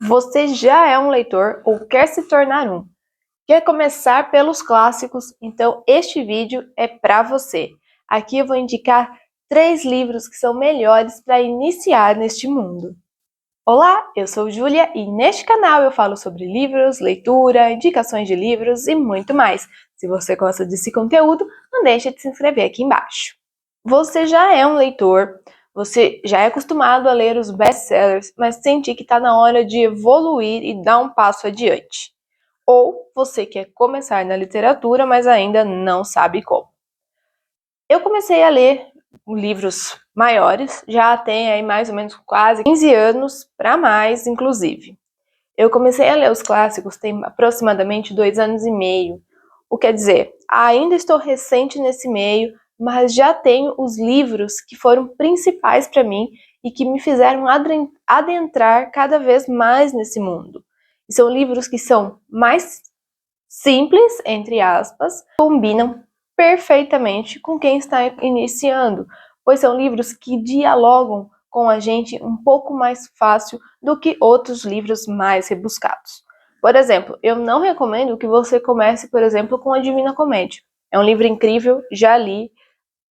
Você já é um leitor ou quer se tornar um? Quer começar pelos clássicos? Então este vídeo é para você. Aqui eu vou indicar 3 livros que são melhores para iniciar neste mundo. Olá, eu sou Júlia e neste canal eu falo sobre livros, leitura, indicações de livros e muito mais. Se você gosta desse conteúdo, não deixe de se inscrever aqui embaixo. Você já é um leitor, você já é acostumado a ler os best-sellers, mas sente que está na hora de evoluir e dar um passo adiante. Ou você quer começar na literatura, mas ainda não sabe como. Eu comecei a ler livros maiores, já tem aí mais ou menos quase 15 anos, para mais inclusive. Eu comecei a ler os clássicos tem aproximadamente 2 anos e meio. O que quer dizer, ainda estou recente nesse meio, mas já tenho os livros que foram principais para mim e que me fizeram adentrar cada vez mais nesse mundo. E são livros que são mais simples, entre aspas, combinam perfeitamente com quem está iniciando, pois são livros que dialogam com a gente um pouco mais fácil do que outros livros mais rebuscados. Por exemplo, eu não recomendo que você comece, por exemplo, com a Divina Comédia. É um livro incrível, já li,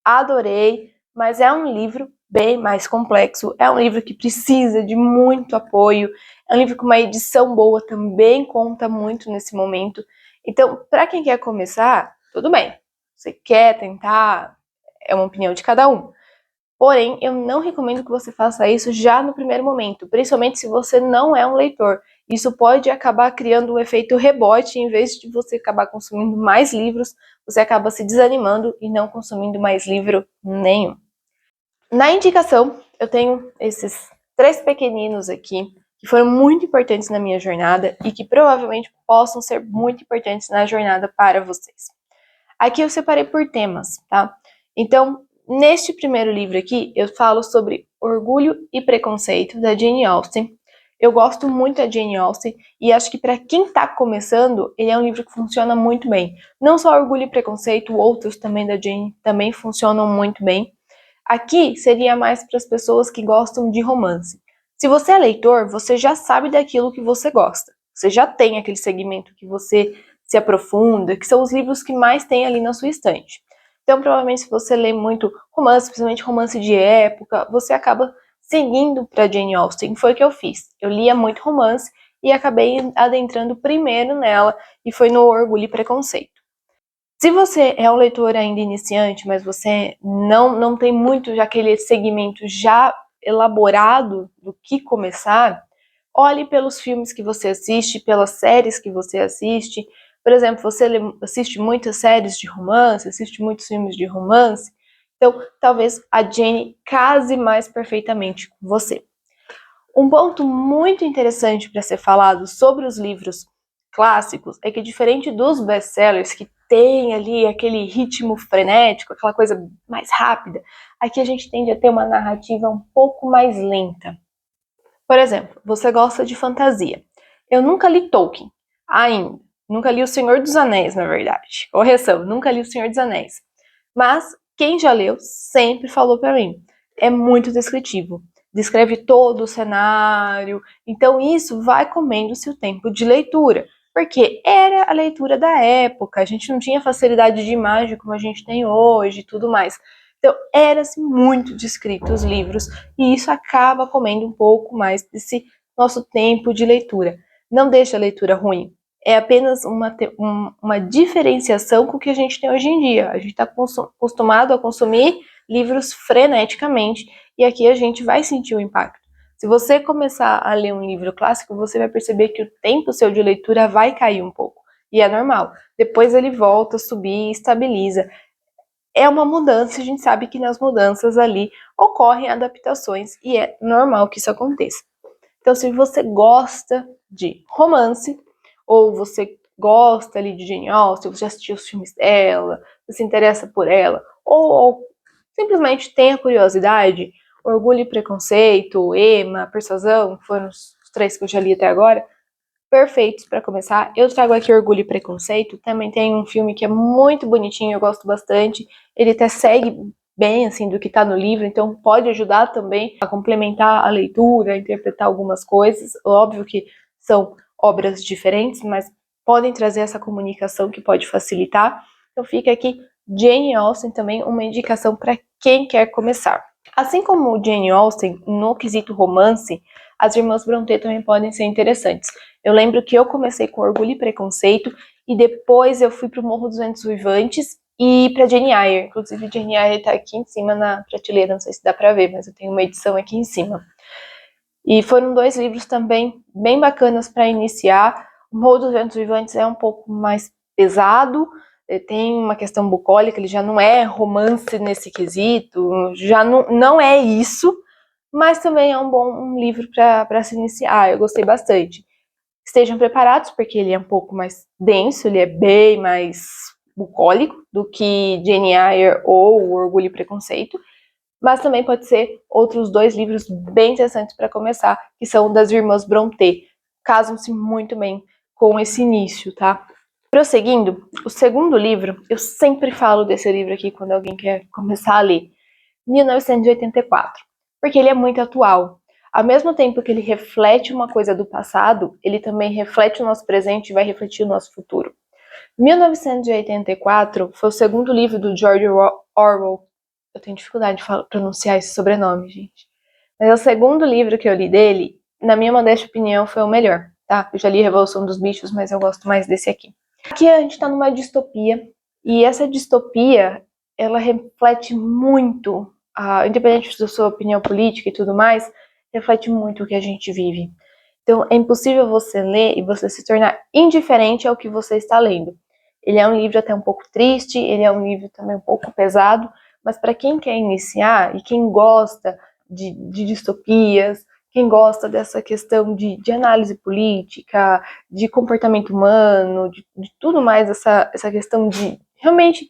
adorei, mas é um livro bem mais complexo, é um livro que precisa de muito apoio, é um livro com uma edição boa, também conta muito nesse momento. Então, para quem quer começar, tudo bem. Você quer tentar, é uma opinião de cada um. Porém, eu não recomendo que você faça isso já no primeiro momento, principalmente se você não é um leitor. Isso pode acabar criando um efeito rebote, em vez de você acabar consumindo mais livros, você acaba se desanimando e não consumindo mais livro nenhum. Na indicação, eu tenho esses 3 pequeninos aqui, que foram muito importantes na minha jornada e que provavelmente possam ser muito importantes na jornada para vocês. Aqui eu separei por temas, tá? Então, neste primeiro livro aqui, eu falo sobre Orgulho e Preconceito, da Jane Austen. Eu gosto muito da Jane Austen e acho que para quem está começando, ele é um livro que funciona muito bem. Não só Orgulho e Preconceito, outros também da Jane também funcionam muito bem. Aqui seria mais para as pessoas que gostam de romance. Se você é leitor, você já sabe daquilo que você gosta. Você já tem aquele segmento que você se aprofunda, que são os livros que mais tem ali na sua estante. Então, provavelmente, se você lê muito romance, principalmente romance de época, você acaba seguindo para Jane Austen. Foi o que eu fiz. Eu lia muito romance e acabei adentrando primeiro nela, e foi no Orgulho e Preconceito. Se você é um leitor ainda iniciante, mas você não tem muito aquele segmento já elaborado do que começar, olhe pelos filmes que você assiste, pelas séries que você assiste. Por exemplo, você assiste muitas séries de romance, assiste muitos filmes de romance, então talvez a Jane case mais perfeitamente com você. Um ponto muito interessante para ser falado sobre os livros clássicos é que, diferente dos best-sellers, que tem ali aquele ritmo frenético, aquela coisa mais rápida, aqui a gente tende a ter uma narrativa um pouco mais lenta. Por exemplo, você gosta de fantasia. Eu nunca li Tolkien, ainda. Nunca li O Senhor dos Anéis, na verdade. Correção, nunca li O Senhor dos Anéis. Mas quem já leu sempre falou para mim. É muito descritivo. Descreve todo o cenário. Então isso vai comendo seu tempo de leitura. Porque era a leitura da época. A gente não tinha facilidade de imagem como a gente tem hoje e tudo mais. Então, era-se muito descrito os livros, e isso acaba comendo um pouco mais desse nosso tempo de leitura. Não deixa a leitura ruim, é apenas uma diferenciação com o que a gente tem hoje em dia. A gente está acostumado a consumir livros freneticamente, e aqui a gente vai sentir o impacto. Se você começar a ler um livro clássico, você vai perceber que o tempo seu de leitura vai cair um pouco, e é normal. Depois ele volta a subir e estabiliza. É uma mudança, a gente sabe que nas mudanças ali ocorrem adaptações e é normal que isso aconteça. Então, se você gosta de romance, ou você gosta ali de Jane Austen, você já assistiu os filmes dela, você se interessa por ela, ou simplesmente tem a curiosidade, Orgulho e Preconceito, Emma, Persuasão, foram os 3 que eu já li até agora, perfeitos para começar. Eu trago aqui Orgulho e Preconceito, também tem um filme que é muito bonitinho, eu gosto bastante, ele até segue bem assim do que está no livro, então pode ajudar também a complementar a leitura, a interpretar algumas coisas. Óbvio que são obras diferentes, mas podem trazer essa comunicação que pode facilitar. Então fica aqui Jane Austen também uma indicação para quem quer começar. Assim como Jane Austen, no quesito romance, as irmãs Brontë também podem ser interessantes. Eu lembro que eu comecei com Orgulho e Preconceito e depois eu fui para o Morro dos Ventos Uivantes e para Jane Eyre. Inclusive, Jane Eyre está aqui em cima na prateleira, não sei se dá para ver, mas eu tenho uma edição aqui em cima. E foram 2 livros também bem bacanas para iniciar. O Morro dos Ventos Uivantes é um pouco mais pesado, tem uma questão bucólica, ele já não é romance nesse quesito, já não é isso, mas também é um bom livro para se iniciar, eu gostei bastante. Estejam preparados, porque ele é um pouco mais denso, ele é bem mais bucólico do que Jane Eyre ou O Orgulho e Preconceito, mas também pode ser outros 2 livros bem interessantes para começar, que são das irmãs Brontë. Casam-se muito bem com esse início, tá? Prosseguindo, o segundo livro, eu sempre falo desse livro aqui quando alguém quer começar a ler, 1984, porque ele é muito atual. Ao mesmo tempo que ele reflete uma coisa do passado, ele também reflete o nosso presente e vai refletir o nosso futuro. 1984 foi o segundo livro do George Orwell. Eu tenho dificuldade de pronunciar esse sobrenome, gente. Mas é o segundo livro que eu li dele, na minha modesta opinião, foi o melhor, tá? Eu já li Revolução dos Bichos, mas eu gosto mais desse aqui. Aqui a gente tá numa distopia, e essa distopia, ela reflete muito, independente da sua opinião política e tudo mais, reflete muito o que a gente vive. Então é impossível você ler e você se tornar indiferente ao que você está lendo. Ele é um livro até um pouco triste, ele é um livro também um pouco pesado, mas para quem quer iniciar e quem gosta de distopias, quem gosta dessa questão de análise política, de comportamento humano, de tudo mais, essa questão de realmente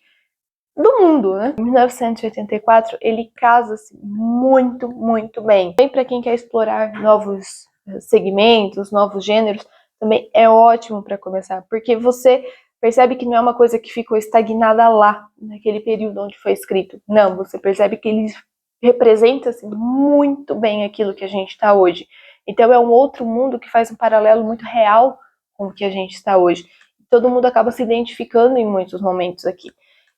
do mundo, né? 1984, ele casa-se muito, muito bem. Bem para quem quer explorar novos segmentos, novos gêneros, também é ótimo para começar, porque você percebe que não é uma coisa que ficou estagnada lá, naquele período onde foi escrito. Não, você percebe que ele representa assim, muito bem aquilo que a gente está hoje. Então é um outro mundo que faz um paralelo muito real com o que a gente está hoje. Todo mundo acaba se identificando em muitos momentos aqui.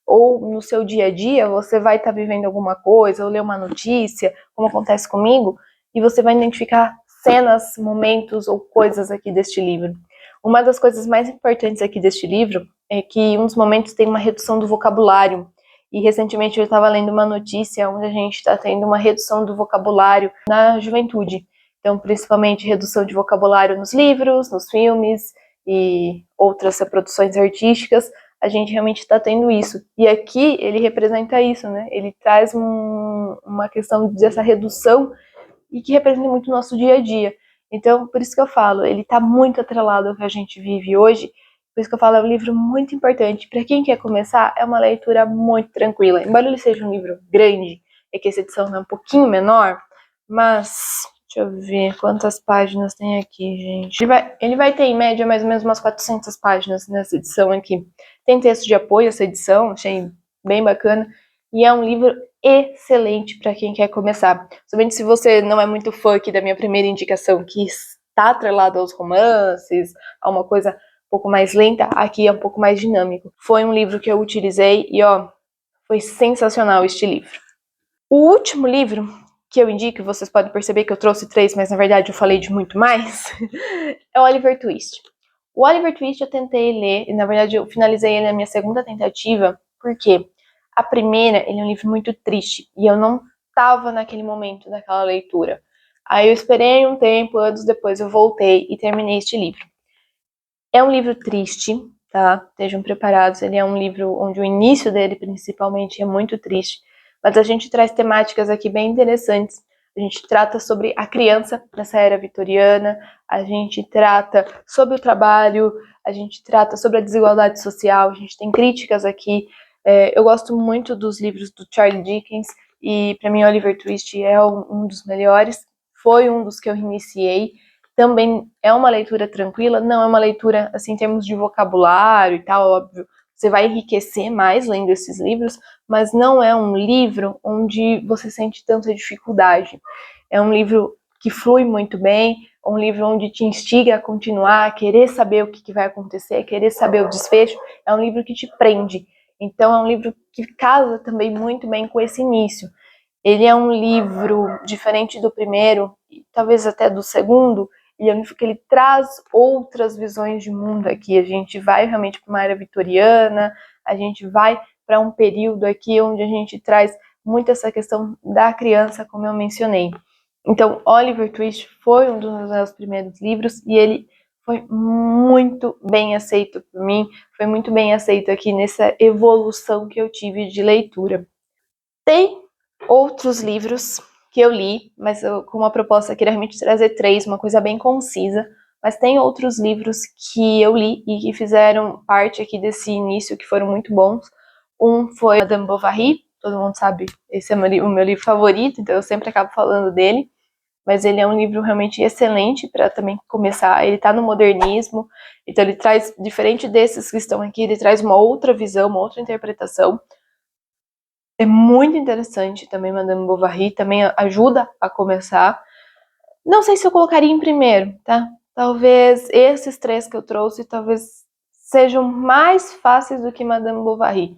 Ou no seu dia a dia, você vai estar vivendo alguma coisa, ou ler uma notícia, como acontece comigo, e você vai identificar cenas, momentos ou coisas aqui deste livro. Uma das coisas mais importantes aqui deste livro é que em uns momentos tem uma redução do vocabulário. E recentemente eu estava lendo uma notícia onde a gente está tendo uma redução do vocabulário na juventude. Então, principalmente redução de vocabulário nos livros, nos filmes e outras produções artísticas, a gente realmente está tendo isso. E aqui ele representa isso, né? Ele traz uma questão dessa redução e que representa muito o nosso dia a dia. Então, por isso que eu falo, ele está muito atrelado ao que a gente vive hoje. Por isso que eu falo, é um livro muito importante. Para quem quer começar, é uma leitura muito tranquila. Embora ele seja um livro grande, é que essa edição é um pouquinho menor, mas deixa eu ver quantas páginas tem aqui, gente. Ele vai ter, em média, mais ou menos umas 400 páginas nessa edição aqui. Tem texto de apoio essa edição, achei bem bacana. E é um livro excelente para quem quer começar. Somente se você não é muito fã aqui da minha primeira indicação, que está atrelado aos romances, a uma coisa um pouco mais lenta, aqui é um pouco mais dinâmico. Foi um livro que eu utilizei e, ó, foi sensacional este livro. O último livro que eu indico, vocês podem perceber que eu trouxe 3, mas na verdade eu falei de muito mais, é o Oliver Twist. O Oliver Twist eu tentei ler, e na verdade eu finalizei ele na minha segunda tentativa, porque a primeira, ele é um livro muito triste, e eu não estava naquele momento daquela leitura. Aí eu esperei um tempo, anos depois eu voltei e terminei este livro. É um livro triste, tá? Estejam preparados, ele é um livro onde o início dele, principalmente, é muito triste, mas a gente traz temáticas aqui bem interessantes. A gente trata sobre a criança nessa era vitoriana, a gente trata sobre o trabalho, a gente trata sobre a desigualdade social, a gente tem críticas aqui. Eu gosto muito dos livros do Charles Dickens e, para mim, Oliver Twist é um dos melhores. Foi um dos que eu iniciei. Também é uma leitura tranquila, não é uma leitura, assim, em termos de vocabulário e tal, óbvio. você vai enriquecer mais lendo esses livros, mas não é um livro onde você sente tanta dificuldade. É um livro que flui muito bem, um livro onde te instiga a continuar, a querer saber o que vai acontecer, querer saber o desfecho. É um livro que te prende. Então é um livro que casa também muito bem com esse início. Ele é um livro diferente do primeiro, e talvez até do segundo. Ele é um livro que ele traz outras visões de mundo aqui. A gente vai realmente para uma era vitoriana, a gente vai para um período aqui onde a gente traz muito essa questão da criança, como eu mencionei. Então, Oliver Twist foi um dos meus primeiros livros e ele foi muito bem aceito por mim, foi muito bem aceito aqui nessa evolução que eu tive de leitura. Tem outros livros que eu li, mas com uma proposta aqui realmente trazer 3, uma coisa bem concisa, mas tem outros livros que eu li e que fizeram parte aqui desse início, que foram muito bons. Um foi Madame Bovary, todo mundo sabe, esse é o meu livro favorito, então eu sempre acabo falando dele, mas ele é um livro realmente excelente para também começar. Ele está no modernismo, então ele traz, diferente desses que estão aqui, ele traz uma outra visão, uma outra interpretação. É muito interessante também, Madame Bovary, também ajuda a começar. Não sei se eu colocaria em primeiro, tá? Talvez esses 3 que eu trouxe, talvez sejam mais fáceis do que Madame Bovary.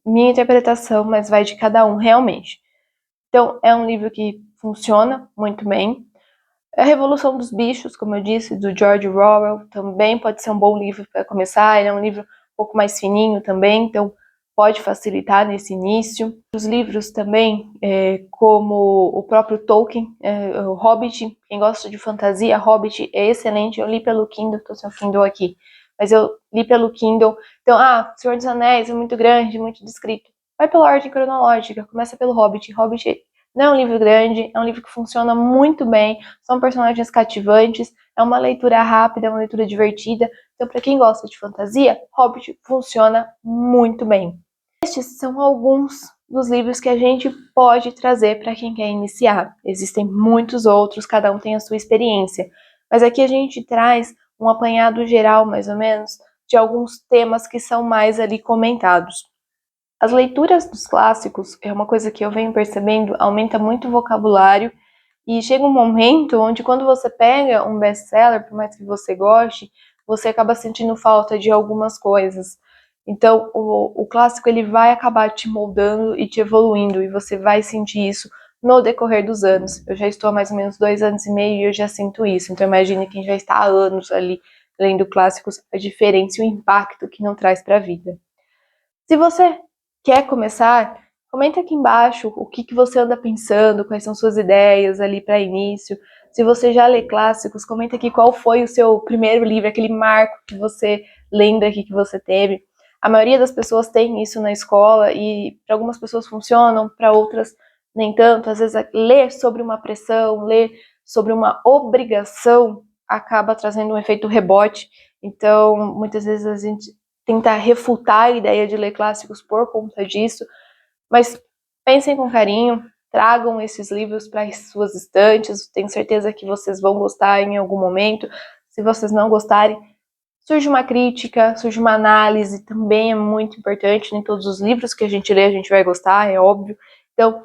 Minha interpretação, mas vai de cada um, realmente. Então, é um livro que funciona muito bem. A Revolução dos Bichos, como eu disse, do George Orwell, também pode ser um bom livro para começar. Ele é um livro um pouco mais fininho também, então pode facilitar nesse início. Os livros também, como o próprio Tolkien, o Hobbit, quem gosta de fantasia, Hobbit é excelente. Eu li pelo Kindle, tô sem o Kindle aqui, mas eu li pelo Kindle. Então, Senhor dos Anéis é muito grande, muito descrito. Vai pela ordem cronológica, começa pelo Hobbit. Hobbit não é um livro grande, é um livro que funciona muito bem, são personagens cativantes, é uma leitura rápida, é uma leitura divertida. Então, para quem gosta de fantasia, Hobbit funciona muito bem. Estes são alguns dos livros que a gente pode trazer para quem quer iniciar. Existem muitos outros, cada um tem a sua experiência. Mas aqui a gente traz um apanhado geral, mais ou menos, de alguns temas que são mais ali comentados. As leituras dos clássicos é uma coisa que eu venho percebendo, aumenta muito o vocabulário e chega um momento onde quando você pega um best-seller, por mais que você goste, você acaba sentindo falta de algumas coisas. Então, o clássico ele vai acabar te moldando e te evoluindo, e você vai sentir isso no decorrer dos anos. Eu já estou há mais ou menos 2 anos e meio e eu já sinto isso. Então, imagine quem já está há anos ali lendo clássicos, a diferença e o impacto que não traz para a vida. Se você quer começar, comenta aqui embaixo o que você anda pensando, quais são suas ideias ali para início. Se você já lê clássicos, comenta aqui qual foi o seu primeiro livro, aquele marco que você lembra aqui que você teve. A maioria das pessoas tem isso na escola e para algumas pessoas funcionam, para outras nem tanto. Às vezes ler sobre uma pressão, ler sobre uma obrigação acaba trazendo um efeito rebote. Então, muitas vezes a gente tentar refutar a ideia de ler clássicos por conta disso, mas pensem com carinho, tragam esses livros para as suas estantes, tenho certeza que vocês vão gostar em algum momento. Se vocês não gostarem, surge uma crítica, surge uma análise, também é muito importante. Nem todos os livros que a gente lê a gente vai gostar, é óbvio. Então,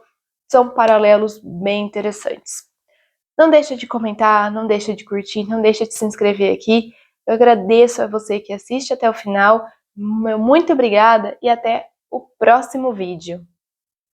são paralelos bem interessantes. Não deixa de comentar, não deixa de curtir, não deixa de se inscrever aqui. Eu agradeço a você que assiste até o final. Muito obrigada e até o próximo vídeo.